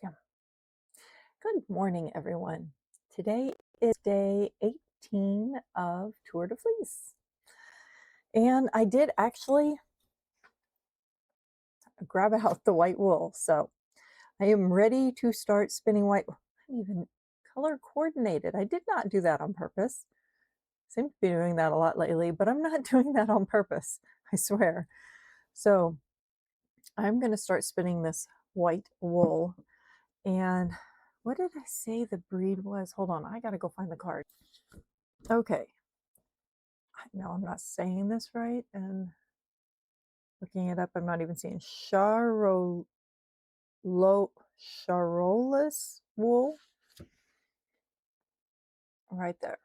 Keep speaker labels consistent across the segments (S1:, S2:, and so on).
S1: Yeah. Good morning, everyone. Today is day 18 of Tour De Fleece. And I did actually grab out the white wool. So I am ready to start spinning white. I'm even color coordinated. I did not do that on purpose. Seem to be doing that a lot lately, but I'm not doing that on purpose, I swear. So I'm going to start spinning this white wool. And what did I say the breed was? Hold on, I got to go find the card. Okay. No, I'm not saying this right. And looking it up, I'm not even seeing Charolais wool right there.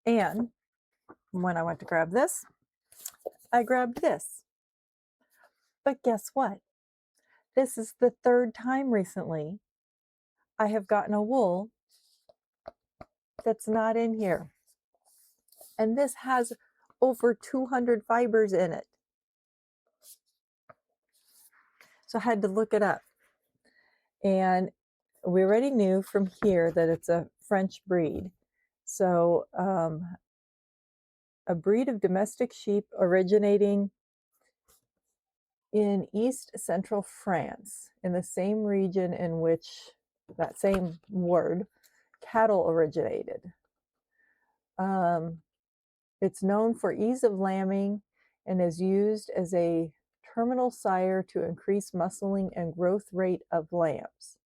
S1: And when I went to grab this, I grabbed this. But guess what? This is the third time recently I have gotten a wool that's not in here. And this has over 200 fibers in it. So I had to look it up. And we already knew from here that it's a French breed. So a breed of domestic sheep originating in East Central France, in the same region in which that same word, cattle originated. It's known for ease of lambing and is used as a terminal sire to increase muscling and growth rate of lambs.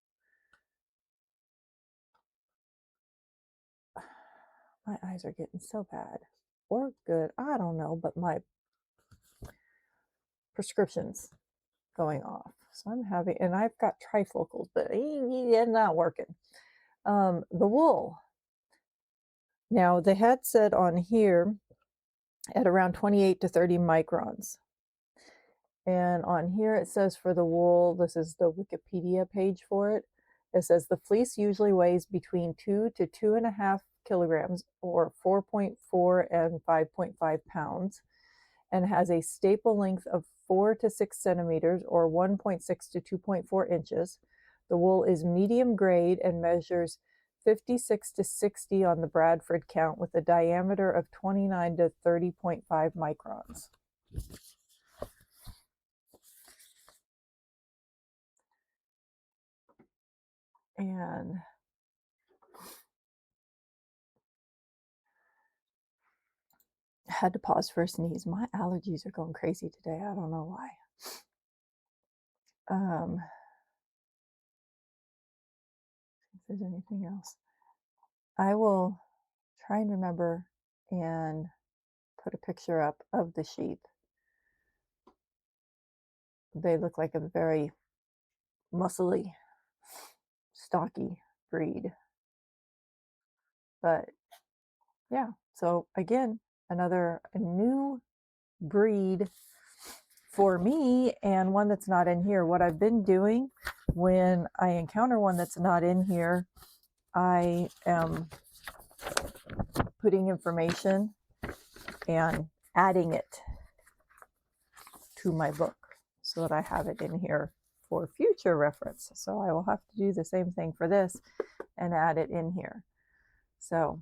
S1: My eyes are getting so bad, or good, I don't know, but my prescription's going off. So I'm having, and I've got trifocals, but it's not working. The wool. Now they had said on here at around 28 to 30 microns. And on here it says for the wool, this is the Wikipedia page for it. It says the fleece usually weighs between 2 to 2.5 kilograms, or 4.4 and 5.5 pounds, and has a staple length of 4 to 6 centimeters, or 1.6 to 2.4 inches. The wool is medium grade and measures 56 to 60 on the Bradford count, with a diameter of 29 to 30.5 microns. And I had to pause for a sneeze. My allergies are going crazy today. I don't know why. If there's anything else, I will try and remember and put a picture up of the sheep. They look like a very muscly, stocky breed. But yeah, so again, another new breed for me, and one that's not in here. What I've been doing when I encounter one that's not in here, I am putting information and adding it to my book so that I have it in here for future reference. So I will have to do the same thing for this and add it in here. So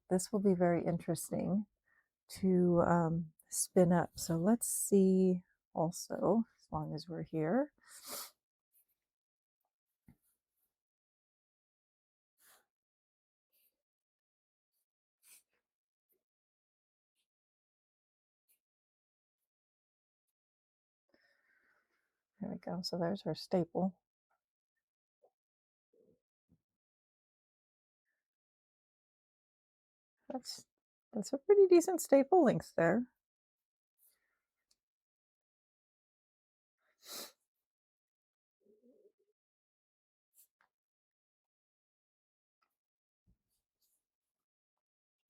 S1: this will be very interesting to spin up. So let's see also, as long as we're here. There we go. So there's our staple. That's a pretty decent staple length there.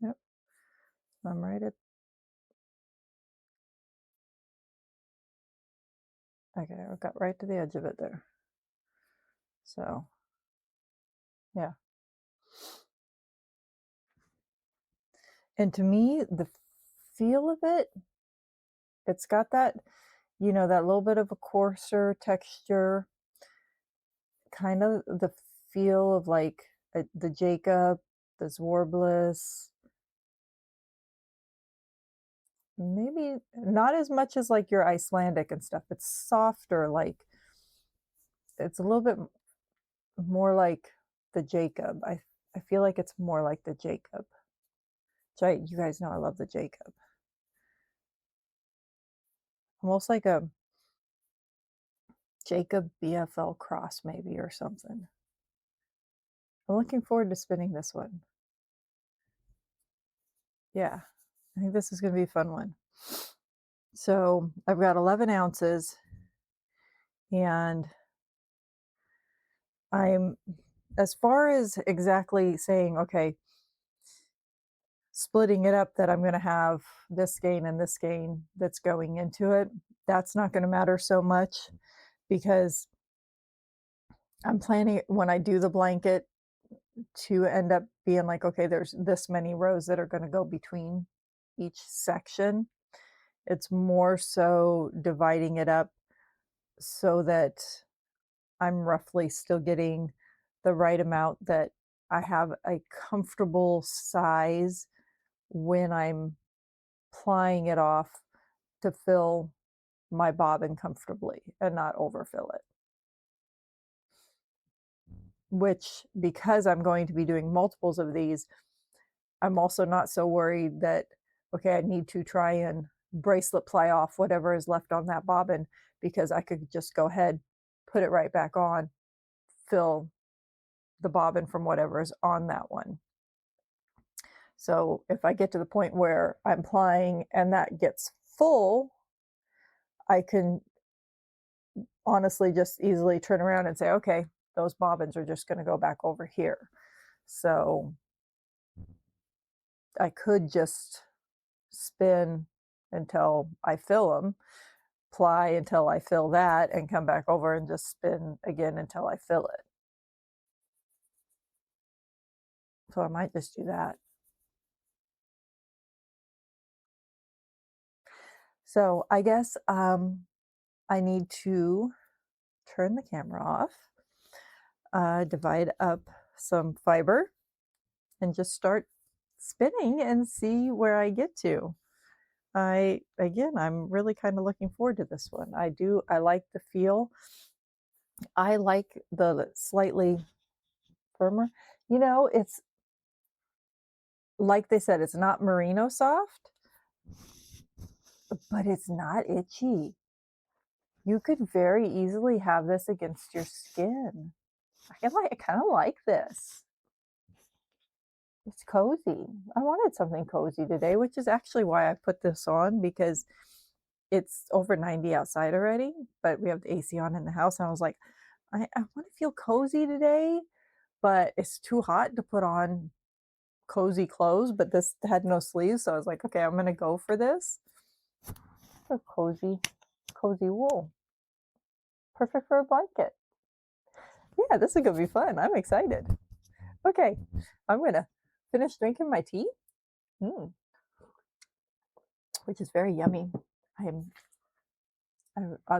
S1: Yep. I'm right at, okay, I got right to the edge of it there. So yeah. And to me, the feel of it, it's got that, you know, that little bit of a coarser texture, kind of the feel of like the Jacob, the Zwarbliss, maybe not as much as like your Icelandic and stuff. It's softer, like it's a little bit more like the Jacob. I feel like it's more like the Jacob. Which you guys know I love the Jacob. Almost like a Jacob BFL cross maybe or something. I'm looking forward to spinning this one. Yeah, I think this is going to be a fun one. So I've got 11 ounces and I'm, as far as exactly saying, okay, splitting it up that I'm going to have this skein and this skein that's going into it, that's not going to matter so much because I'm planning when I do the blanket to end up being like, okay, there's this many rows that are going to go between each section. It's more so dividing it up so that I'm roughly still getting the right amount that I have a comfortable size when I'm plying it off to fill my bobbin comfortably and not overfill it. Which, because I'm going to be doing multiples of these, I'm also not so worried that, okay, I need to try and bracelet ply off whatever is left on that bobbin because I could just go ahead, put it right back on, fill the bobbin from whatever is on that one. So if I get to the point where I'm plying and that gets full, I can honestly just easily turn around and say, okay, those bobbins are just going to go back over here. So I could just spin until I fill them, ply until I fill that, and come back over and just spin again until I fill it. So I might just do that. So I guess I need to turn the camera off, divide up some fiber, and just start spinning and see where I get to. I'm really kind of looking forward to this one. I like the feel. I like the slightly firmer. You know, it's like they said, it's not merino soft, but it's not itchy. You could very easily have this against your skin. I kind of like this. It's cozy. I wanted something cozy today, which is actually why I put this on because it's over 90 outside already, but we have the AC on in the house. And I was like, I want to feel cozy today, but it's too hot to put on cozy clothes. But this had no sleeves. So I was like, okay, I'm going to go for this. A cozy wool. Perfect for a blanket. Yeah, this is going to be fun. I'm excited. Okay, I'm going to finish drinking my tea, which is very yummy.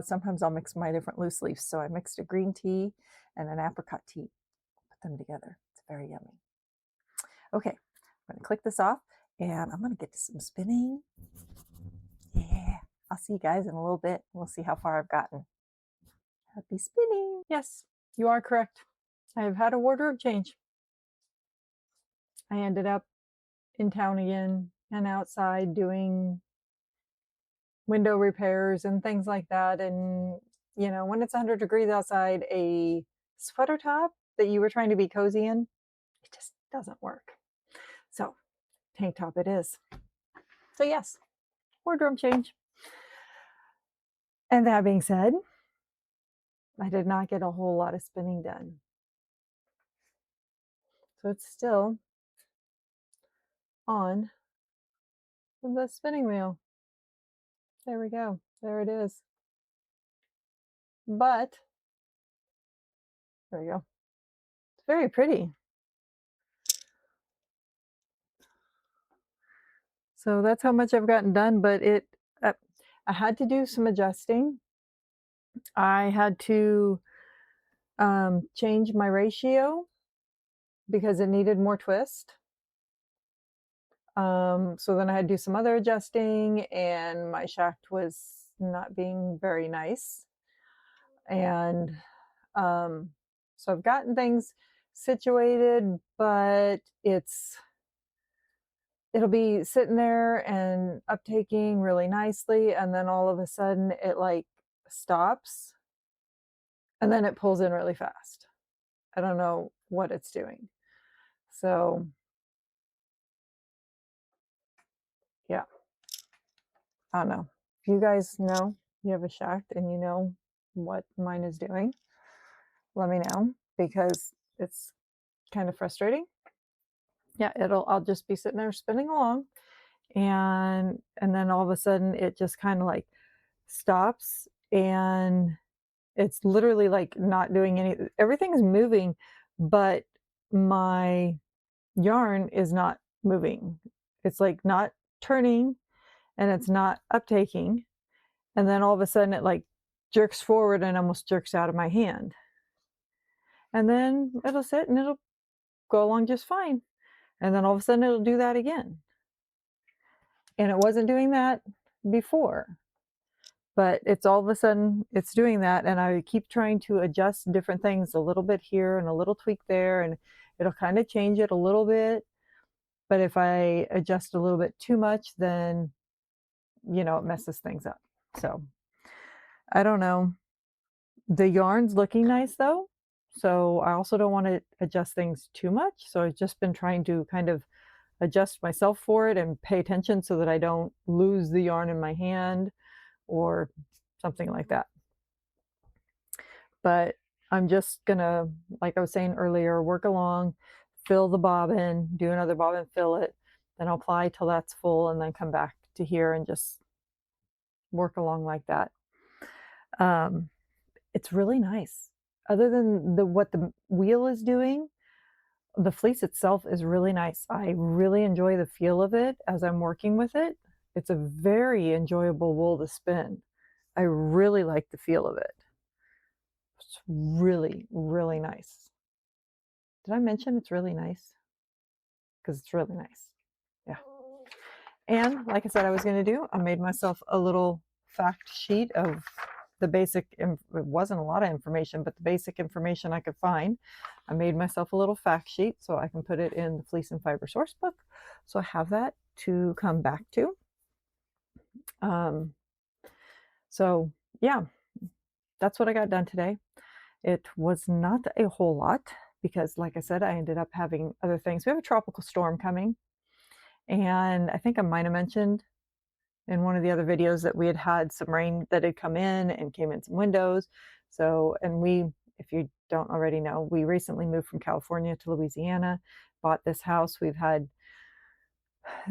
S1: Sometimes I'll mix my different loose leaves. So I mixed a green tea and an apricot tea, put them together. It's very yummy. Okay, I'm going to click this off and I'm going to get to some spinning. Yeah, I'll see you guys in a little bit. We'll see how far I've gotten. Happy spinning. Yes, you are correct. I've had a wardrobe change. I ended up in town again and outside doing window repairs and things like that. And, you know, when it's 100 degrees outside, a sweater top that you were trying to be cozy in, it just doesn't work. So, tank top it is. So, yes, wardrobe change. And that being said, I did not get a whole lot of spinning done. So, it's still on the spinning wheel. There we go. There it is. But, there we go. It's very pretty. So that's how much I've gotten done, but I had to do some adjusting. I had to change my ratio because it needed more twist. So then I had to do some other adjusting, and my shaft was not being very nice. And um, so I've gotten things situated, but it'll be sitting there and uptaking really nicely, and then all of a sudden it like stops, and then it pulls in really fast. I don't know what it's doing. So yeah, I don't know. If you guys know, you have a shaft and you know what mine is doing, let me know because it's kind of frustrating. Yeah, I'll just be sitting there spinning along, and then all of a sudden it just kind of like stops, and it's literally like not doing everything's moving, but my yarn is not moving. It's like not turning, and it's not uptaking. And then all of a sudden it like jerks forward and almost jerks out of my hand. And then it'll sit and it'll go along just fine. And then all of a sudden it'll do that again. And it wasn't doing that before, but it's all of a sudden it's doing that. And I keep trying to adjust different things, a little bit here and a little tweak there, and it'll kind of change it a little bit. But if I adjust a little bit too much, then, it messes things up. So I don't know. The yarn's looking nice though. So I also don't want to adjust things too much. So I've just been trying to kind of adjust myself for it and pay attention so that I don't lose the yarn in my hand or something like that. But I'm just gonna, like I was saying earlier, work along, fill the bobbin, do another bobbin, fill it, then I'll apply till that's full, and then come back to here and just work along like that. It's really nice. Other than what the wheel is doing, the fleece itself is really nice. I really enjoy the feel of it as I'm working with it. It's a very enjoyable wool to spin. I really like the feel of it. It's really, really nice. Did I mention it's really nice? Because it's really nice. Yeah. And like I said, I was going to do, I made myself a little fact sheet of the basic, it wasn't a lot of information, but the basic information I could find. I made myself a little fact sheet so I can put it in the Fleece and Fiber source book. So I have that to come back to. So yeah, that's what I got done today. It was not a whole lot because, like I said, I ended up having other things. We have a tropical storm coming, and I think I might have mentioned in one of the other videos that we had had some rain that had come in and came in some windows. So, and if you don't already know, we recently moved from California to Louisiana, bought this house.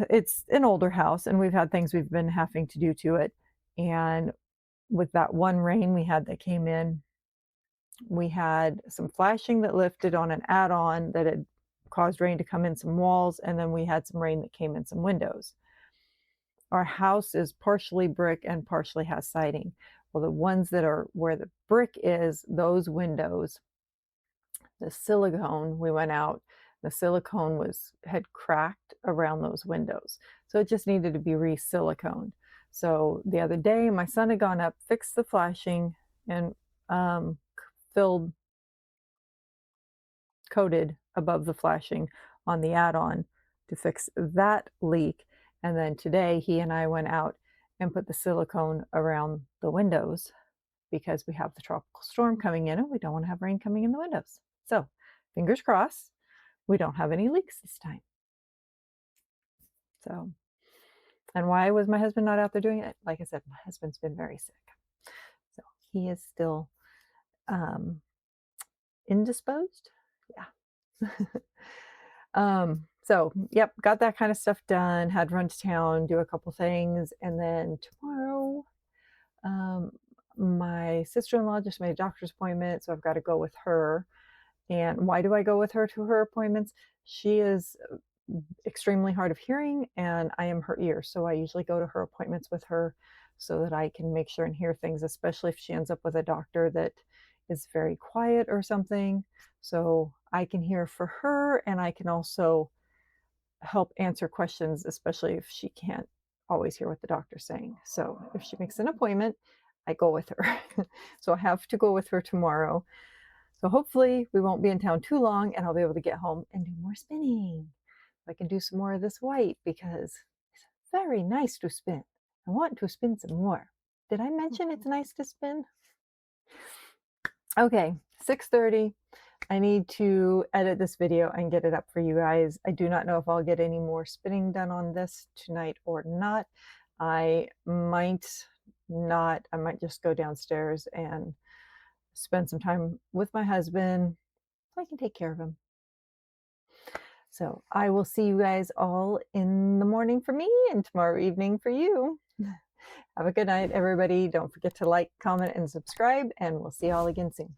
S1: It's an older house, and we've had things we've been having to do to it. And with that one rain we had that came in, we had some flashing that lifted on an add-on that had caused rain to come in some walls, and then we had some rain that came in some windows. Our house is partially brick and partially has siding. Well, the ones that are where the brick is, those windows, the silicone, we went out, the silicone had cracked around those windows. So it just needed to be re-siliconed. So the other day, my son had gone up, fixed the flashing, and filled, coated above the flashing on the add-on to fix that leak. And then today he and I went out and put the silicone around the windows because we have the tropical storm coming in and we don't want to have rain coming in the windows. So fingers crossed, we don't have any leaks this time. So, and why was my husband not out there doing it? Like I said, my husband's been very sick. So he is still indisposed. Yeah. So yep, got that kind of stuff done, had to run to town, do a couple things, and then tomorrow, my sister-in-law just made a doctor's appointment, so I've got to go with her. And why do I go with her to her appointments? She is extremely hard of hearing, and I am her ear, so I usually go to her appointments with her so that I can make sure and hear things, especially if she ends up with a doctor that is very quiet or something. So I can hear for her, and I can also help answer questions, especially if she can't always hear what the doctor's saying. So if she makes an appointment, I go with her. So I have to go with her tomorrow. So hopefully we won't be in town too long and I'll be able to get home and do more spinning. I can do some more of this white because it's very nice to spin. I want to spin some more. Did I mention it's nice to spin? Okay, 6:30. I need to edit this video and get it up for you guys. I do not know if I'll get any more spinning done on this tonight or not. I might not. I might just go downstairs and spend some time with my husband so I can take care of him. So I will see you guys all in the morning for me and tomorrow evening for you. Have a good night, everybody. Don't forget to like, comment, and subscribe, and we'll see you all again soon.